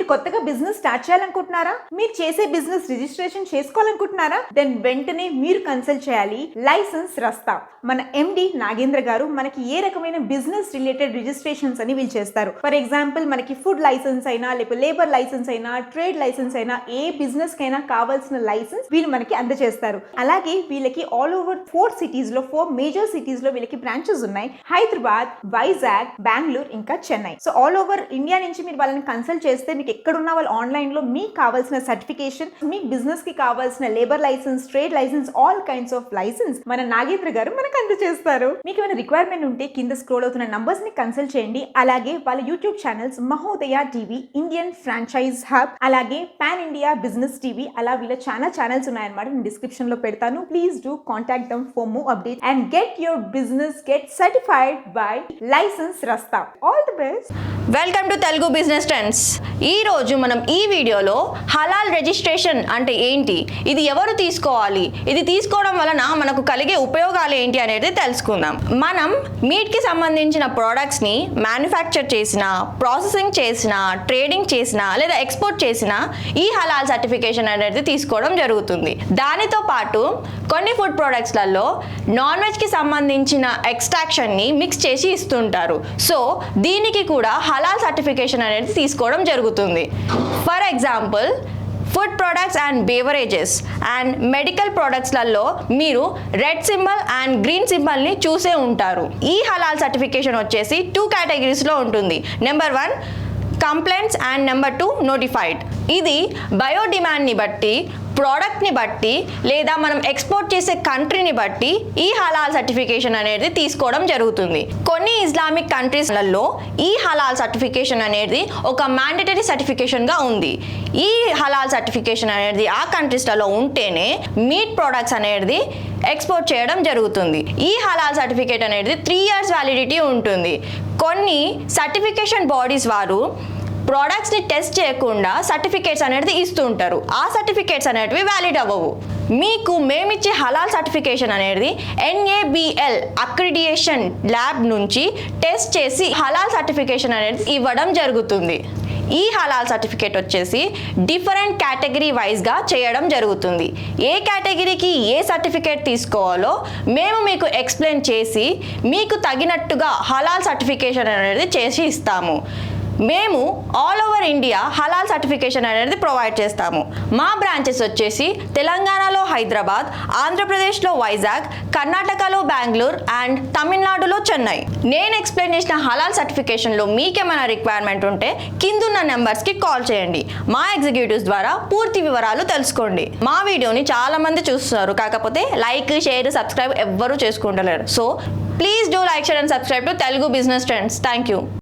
మీరు కొత్తగా business start చేయాలనుకుంటున్నారా? మీరు చేసే బిజినెస్ రిజిస్ట్రేషన్ చేసుకోవాలనుకుంటున్నారా? దెన్ వెంటనే మీరు కన్సల్ట్ చేయాలి లైసెన్స్ రస్తా. మన ఎండి నాగేంద్ర గారు మనకి ఏ రకమైన బిజినెస్ రిలేటెడ్ రిజిస్ట్రేషన్స్ అని వీళ్ళు చేస్తారు. ఫర్ ఎగ్జాంపుల్ మనకి ఫుడ్ లైసెన్స్ అయినా, లేకపోతే లేబర్ లైసెన్స్ అయినా, ట్రేడ్ లైసెన్స్ అయినా, ఏ బిజినెస్ కైనా కావాల్సిన లైసెన్స్ వీళ్ళు మనకి అందజేస్తారు. అలాగే వీళ్ళకి ఆల్ ఓవర్ 4 మేజర్ సిటీస్ లో వీళ్ళకి బ్రాంచెస్ ఉన్నాయి. హైదరాబాద్, వైజాగ్, బెంగళూరు, ఇంకా Chennai. So all over India నుంచి మీరు వాళ్ళని కన్సల్ట్ చేస్తే మీకు ఎక్కడున్న వాళ్ళు ఆన్లైన్ లో మీకు కావాల్సిన సర్టిఫికేషన్, మీ బిజినెస్ కి కావాల్సిన labour licence, trade licence, all kinds of licence మన నాగేంద్ర గారు మనకు అందజేస్తారు. మీకు ఏమైనా రిక్వైర్మెంట్ ఉంటే కింద స్క్రోల్ అవుతున్న నంబర్స్ ని కన్సల్ట్ చేయండి. అలాగే వాళ్ళ YouTube channels Mahodaya TV, Indian franchise hub, అలాగే పాన్ ఇండియా బిజినెస్ టీవీ, అలా వీళ్ళ చాలా ఛానల్స్ ఉన్నాయన్నమాట. నేను డిస్క్రిప్షన్ లో పెడతాను. Please do contact them for more update and get your business get certified by license Rasta. All the best. Welcome to Telugu business trends. ఈ రోజు మనం ఈ వీడియోలో హలాల్ రిజిస్ట్రేషన్ అంటే ఏంటి, ఇది ఎవరు తీసుకోవాలి, ఇది తీసుకోవడం వలన మనకు కలిగే ఉపయోగాలు ఏంటి అనేది తెలుసుకుందాం. మనం మీట్ కి సంబంధించిన ప్రొడక్ట్స్ ని మ్యానుఫ్యాక్చర్ చేసిన, ప్రాసెసింగ్ చేసిన, ట్రేడింగ్ చేసిన లేదా ఎక్స్పోర్ట్ చేసిన ఈ హలాల్ సర్టిఫికేషన్ అనేది తీసుకోవడం జరుగుతుంది. దానితో పాటు కొన్ని ఫుడ్ ప్రొడక్ట్స్లలో నాన్ వెజ్ కి సంబంధించిన ఎక్స్ట్రాక్షన్ ని మిక్స్ చేసి ఇస్తుంటారు. సో దీనికి కూడా హలాల్ సర్టిఫికేషన్ అనేది తీసుకోవడం జరుగుతుంది. For example food products and beverages and medical ప్రొడక్ట్స్లలో మీరు రెడ్ సింబల్ అండ్ గ్రీన్ సింబల్ని చూసే ఉంటారు. ఈ హలాల్ సర్టిఫికేషన్ వచ్చేసి 2 కేటగిరీస్లో ఉంటుంది. Number 1 complaints and number 2 notified. ఇది బయో డిమాండ్ని బట్టి, ప్రోడక్ట్ని బట్టి లేదా మనం ఎక్స్పోర్ట్ చేసే కంట్రీని బట్టి ఈ హలాల్ సర్టిఫికేషన్ అనేది తీసుకోవడం జరుగుతుంది. కొన్ని ఇస్లామిక్ కంట్రీస్లలో ఈ హలాల్ సర్టిఫికేషన్ అనేది ఒక మ్యాండేటరీ సర్టిఫికేషన్గా ఉంది. ఈ హలాల్ సర్టిఫికేషన్ అనేది ఆ కంట్రీస్లలో ఉంటేనే మీట్ ప్రోడక్ట్స్ అనేది ఎక్స్పోర్ట్ చేయడం జరుగుతుంది. ఈ హలాల్ సర్టిఫికేట్ అనేది 3 years వ్యాలిడిటీ ఉంటుంది. కొన్ని సర్టిఫికేషన్ బాడీస్ వారు ప్రోడక్ట్స్ని టెస్ట్ చేయకుండా సర్టిఫికేట్స్ అనేది ఇస్తుంటారు. ఆ సర్టిఫికేట్స్ అనేటివి వ్యాలిడ్ అవ్వవు. మీకు మేమిచ్చే హలాల్ సర్టిఫికేషన్ అనేది NABL అక్రిడియేషన్ ల్యాబ్ నుంచి టెస్ట్ చేసి హలాల్ సర్టిఫికేషన్ అనేది ఇవ్వడం జరుగుతుంది. ఈ హలాల్ సర్టిఫికేట్ వచ్చేసి డిఫరెంట్ కేటగిరీ వైజ్గా చేయడం జరుగుతుంది. ఏ కేటగిరీకి ఏ సర్టిఫికేట్ తీసుకోవాలో మేము మీకు ఎక్స్ప్లెయిన్ చేసి మీకు తగినట్టుగా హలాల్ సర్టిఫికేషన్ అనేది చేసి ఇస్తాము. మేము ఆల్ ఓవర్ ఇండియా హలాల్ సర్టిఫికేషన్ అనేది ప్రొవైడ్ చేస్తాము. మా బ్రాంచెస్ వచ్చేసి తెలంగాణలో హైదరాబాద్, ఆంధ్రప్రదేశ్లో వైజాగ్, కర్ణాటకలో బెంగళూరు అండ్ తమిళనాడులో చెన్నై. నేను ఎక్స్ప్లెయిన్ చేసిన హలాల్ సర్టిఫికేషన్లో మీకేమైనా రిక్వైర్మెంట్ ఉంటే కిందున్న నెంబర్స్కి కాల్ చేయండి. మా ఎగ్జిక్యూటివ్స్ ద్వారా పూర్తి వివరాలు తెలుసుకోండి. మా వీడియోని చాలా మంది చూస్తున్నారు, కాకపోతే లైక్, షేర్, సబ్స్క్రైబ్ ఎవ్వరూ చేసుకుంటలేరు. So please do like, share and subscribe to Telugu business trends. Thank you.